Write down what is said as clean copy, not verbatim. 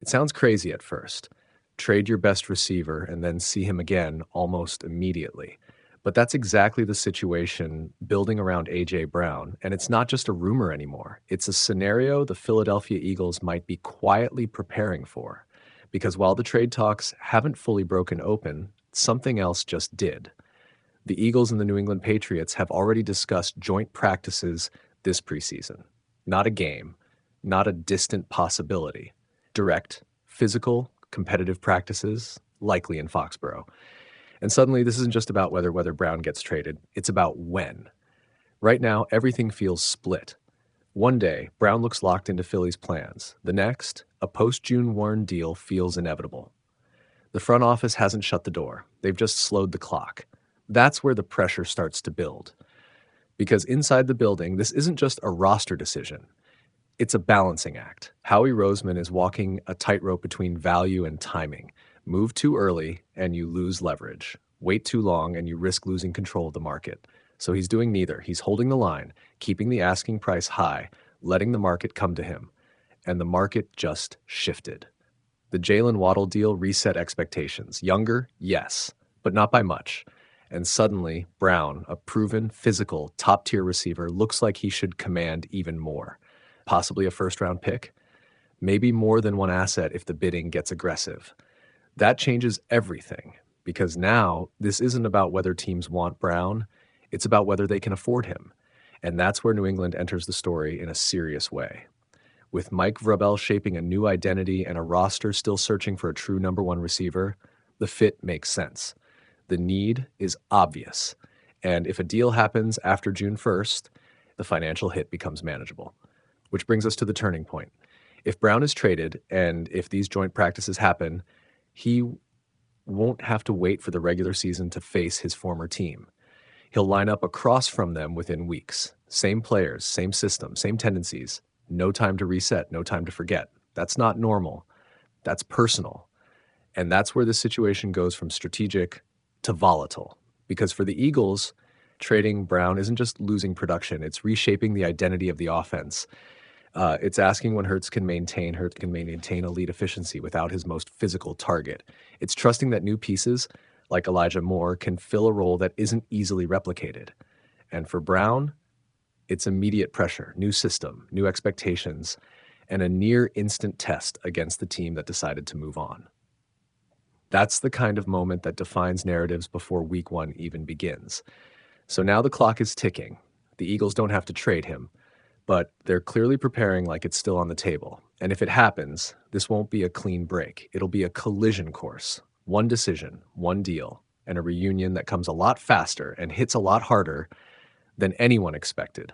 It sounds crazy at first. Trade your best receiver and then see him again almost immediately. But that's exactly the situation building around A.J. Brown. And it's not just a rumor anymore. It's a scenario the Philadelphia Eagles might be quietly preparing for. Because while the trade talks haven't fully broken open, something else just did. The Eagles and the New England Patriots have already discussed joint practices this preseason. Not a game, not a distant possibility. Direct, physical, competitive practices, likely in Foxborough. And suddenly, this isn't just about whether Brown gets traded, it's about when. Right now, everything feels split. One day, Brown looks locked into Philly's plans. The next, a post-June Warren deal feels inevitable. The front office hasn't shut the door. They've just slowed the clock. That's where the pressure starts to build. Because inside the building, this isn't just a roster decision. It's a balancing act. Howie Roseman is walking a tightrope between value and timing. Move too early and you lose leverage. Wait too long and you risk losing control of the market. So he's doing neither. He's holding the line, keeping the asking price high, letting the market come to him. And the market just shifted. The Jaylen Waddle deal reset expectations. Younger, yes, but not by much. And suddenly, Brown, a proven, physical, top-tier receiver, looks like he should command even more. Possibly a first-round pick. Maybe more than one asset if the bidding gets aggressive. That changes everything, because now this isn't about whether teams want Brown, it's about whether they can afford him. And that's where New England enters the story in a serious way. With Mike Vrabel shaping a new identity and a roster still searching for a true number one receiver, the fit makes sense. The need is obvious. And if a deal happens after June 1st, the financial hit becomes manageable. Which brings us to the turning point. If Brown is traded and if these joint practices happen, he won't have to wait for the regular season to face his former team. He'll line up across from them within weeks. Same players, same system, same tendencies. No time to reset, no time to forget. That's not normal. That's personal. And that's where the situation goes from strategic to volatile. Because for the Eagles, trading Brown isn't just losing production, it's reshaping the identity of the offense. It's asking when Hurts can maintain elite efficiency without his most physical target. It's trusting that new pieces, like Elijah Moore, can fill a role that isn't easily replicated. And for Brown, it's immediate pressure, new system, new expectations, and a near instant test against the team that decided to move on. That's the kind of moment that defines narratives before week one even begins. So now the clock is ticking. The Eagles don't have to trade him, but they're clearly preparing like it's still on the table. And if it happens, this won't be a clean break. It'll be a collision course. One decision, one deal, and a reunion that comes a lot faster and hits a lot harder than anyone expected